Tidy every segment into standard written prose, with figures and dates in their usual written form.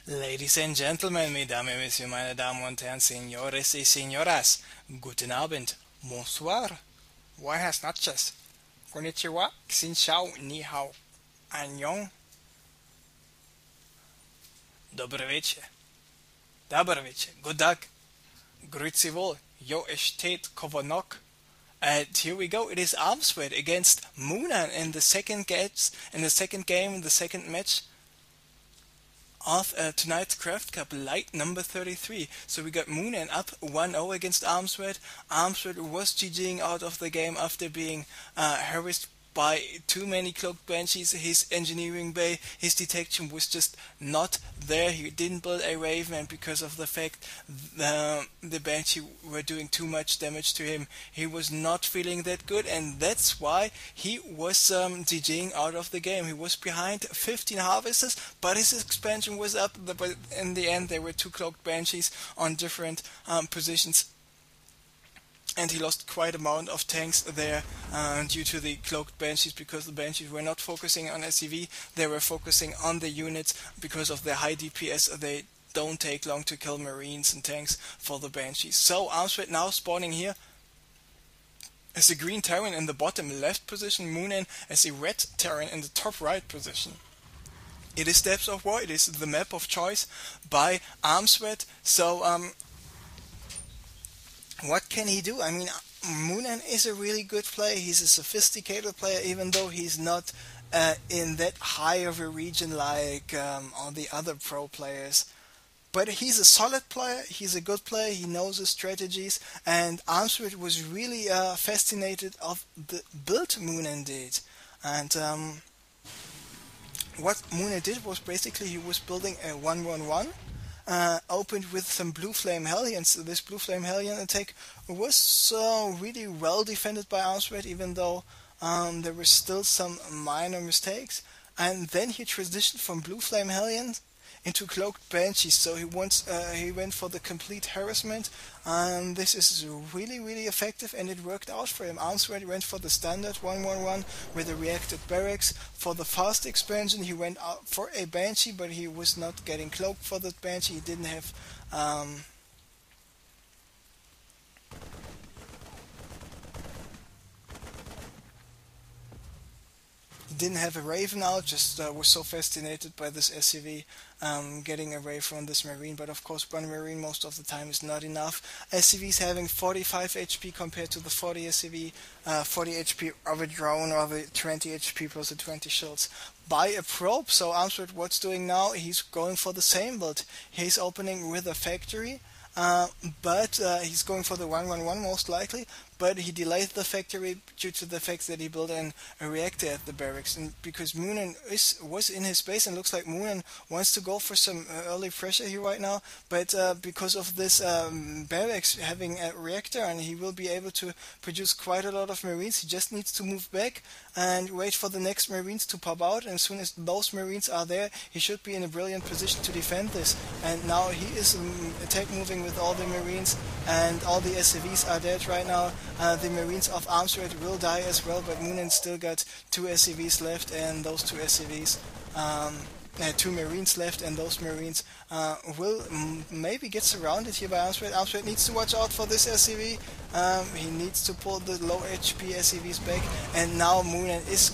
Ladies and Gentlemen, Mesdames et Messieurs, meine Damen und Herren, Señores y Señoras, guten Abend, bonsoir, buenas noches, konnichiwa, xin chao, ni hao, annyeong, dobry wieczór, good dag, grüezi wohl, jo estet kovanok. And here we go. It is Armsved against Moonan in the second game, in the second match of tonight's CraftCup LITE number 33. So we got Moonan up 1-0 against Armsved. Armsved was GGing out of the game after being harassed by too many cloaked banshees. His engineering bay, his detection was just not there. He didn't build a raven, and because of the fact the banshee were doing too much damage to him, he was not feeling that good, and that's why he was GGing out of the game. He was behind 15 harvesters, but his expansion was up. But in the end, there were two cloaked banshees on different positions, and he lost quite amount of tanks there due to the cloaked banshees, because the banshees were not focusing on SCV, they were focusing on the units. Because of their high DPS, they don't take long to kill marines and tanks for the banshees. So Armsved now spawning here as a green Terran in the bottom left position, Moonan as a red Terran in the top right position. It is Steps of War, it is the map of choice by Armsved. So what can he do? I mean, Moonan is a really good player. He's a sophisticated player, even though he's not in that high of a region like all the other pro players. But he's a solid player, he's a good player, he knows his strategies, and Armsved was really fascinated of the build Moonan did. And what Moonan did was basically he was building a 1-1-1, opened with some Blue Flame Hellions. This Blue Flame Hellion attack was really well defended by Armsved, even though there were still some minor mistakes. And then he transitioned from Blue Flame Hellions into Cloaked Banshees, so he went for the complete harassment, and this is really effective, and it worked out for him. Armsved went for the standard 1-1-1 with a reacted barracks. For the fast expansion he went out for a Banshee, but he was not getting cloaked for that Banshee. He didn't have a Raven out, just was so fascinated by this SCV getting away from this Marine. But of course one Marine most of the time is not enough. SCVs having 45 HP compared to the 40 SCV, 40 HP of a drone, or the 20 HP plus the 20 shields by a probe. So Armsved, what's doing now? He's going for the same build. He's opening with a factory, but he's going for the 1-1-1 most likely, but he delayed the factory due to the fact that he built a reactor at the barracks. And because Moonan was in his base, and looks like Moonan wants to go for some early pressure here right now, but because of this barracks having a reactor, and he will be able to produce quite a lot of Marines, he just needs to move back and wait for the next Marines to pop out, and as soon as those Marines are there, he should be in a brilliant position to defend this. And now he is attack moving with all the Marines, and all the SCVs are dead right now. The Marines of Armsved will die as well, but Moonan still got two SCVs left, and those two SCVs, two Marines left, and those Marines will maybe get surrounded here by Armsved. Armsved needs to watch out for this SCV. He needs to pull the low HP SCVs back, and now Moonan is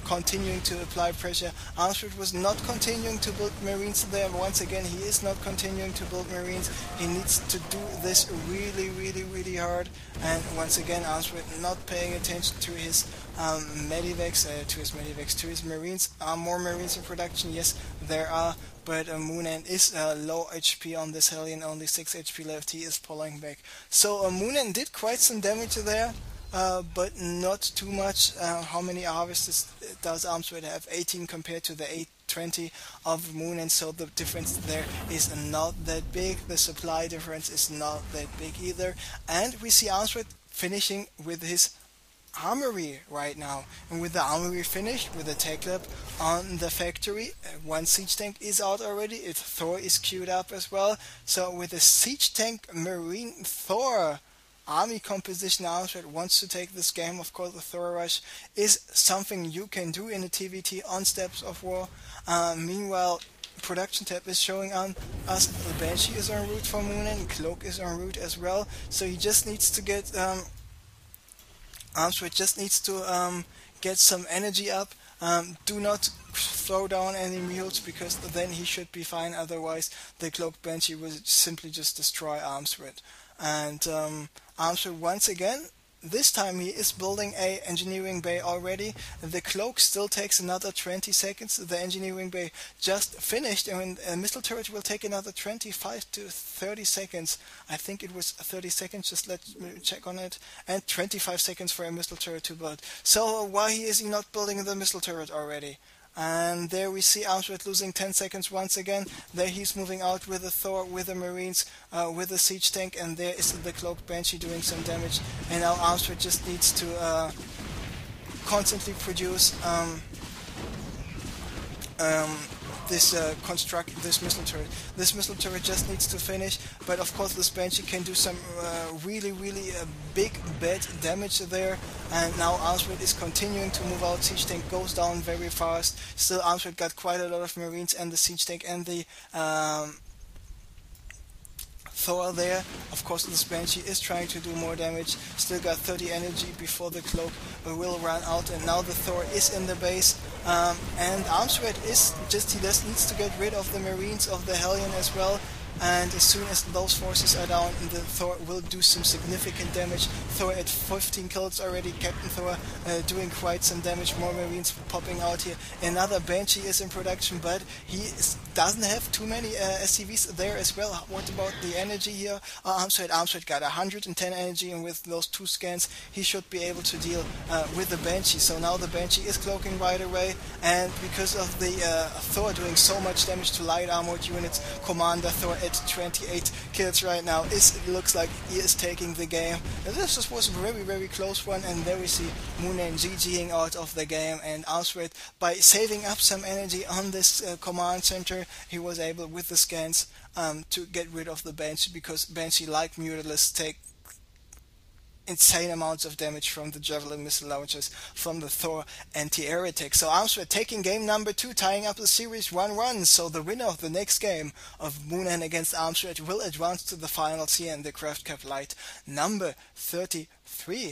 continuing to apply pressure. Armsved was not continuing to build Marines there. Once again, he is not continuing to build Marines. He needs to do this really hard, and once again Armsved not paying attention to his medivacs, to his Marines. Are more Marines in production? Yes, there are, but Moonan is low HP on this Hellion, only 6 HP left. He is pulling back. So Moonan did quite some damage there, but not too much. How many harvesters does Armsved have? 18 compared to the 820 of Moonan, so the difference there is not that big. The supply difference is not that big either. And we see Armsved finishing with his armory right now, and with the armory finished, with the tech lab on the factory, one siege tank is out already. Thor is queued up as well. So with a siege tank Marine Thor army composition, Armsved wants to take this game. Of course, the Thor rush is something you can do in a TVT on Steps of War. Meanwhile, production tab is showing on us the Banshee is en route for Moonan, Cloak is en route as well, so he just needs to get Armsved just needs to get some energy up. Do not throw down any mules, because then he should be fine, otherwise the Cloaked Banshee will simply just destroy Armsved. And Armsved once again, this time he is building a engineering bay already. The cloak still takes another 20 seconds. The engineering bay just finished, and a missile turret will take another 25 to 30 seconds. I think it was 30 seconds, just let me check on it. And 25 seconds for a missile turret to build. So why is he not building the missile turret already? And there we see Armsved losing 10 seconds once again. There he's moving out with the Thor, with the Marines, with the siege tank, and there is the Cloaked Banshee doing some damage. And now Armsved just needs to constantly produce this missile turret. This missile turret just needs to finish, but of course this Banshee can do some really big bad damage there. And now Armsved is continuing to move out. Siege tank goes down very fast. Still Armsved got quite a lot of Marines and the siege tank and the Thor there. Of course this Banshee is trying to do more damage. Still got 30 energy before the cloak will run out, and now the Thor is in the base. And Armsved is just, he just needs to get rid of the Marines of the Hellion as well. And as soon as those forces are down, the Thor will do some significant damage. Thor at 15 kills already, Captain Thor doing quite some damage, more Marines popping out here. Another Banshee is in production, but he doesn't have too many SCVs there as well. What about the energy here? Armsved got 110 energy, and with those 2 scans he should be able to deal with the Banshee. So now the Banshee is cloaking right away, and because of the Thor doing so much damage to light armored units, Commander Thor at 28 kills right now. It looks like he is taking the game. And this was a very close one, and there we see Moonan GGing out of the game, and Armsved, by saving up some energy on this command center, he was able with the scans to get rid of the Banshee, because Banshee, like Mutalisks, take insane amounts of damage from the Javelin missile launchers from the Thor anti-air attack. So Armsved taking game number 2, tying up the series 1-1. So the winner of the next game of Moonan against Armsved will advance to the finals here in the CraftCup LITE number 33.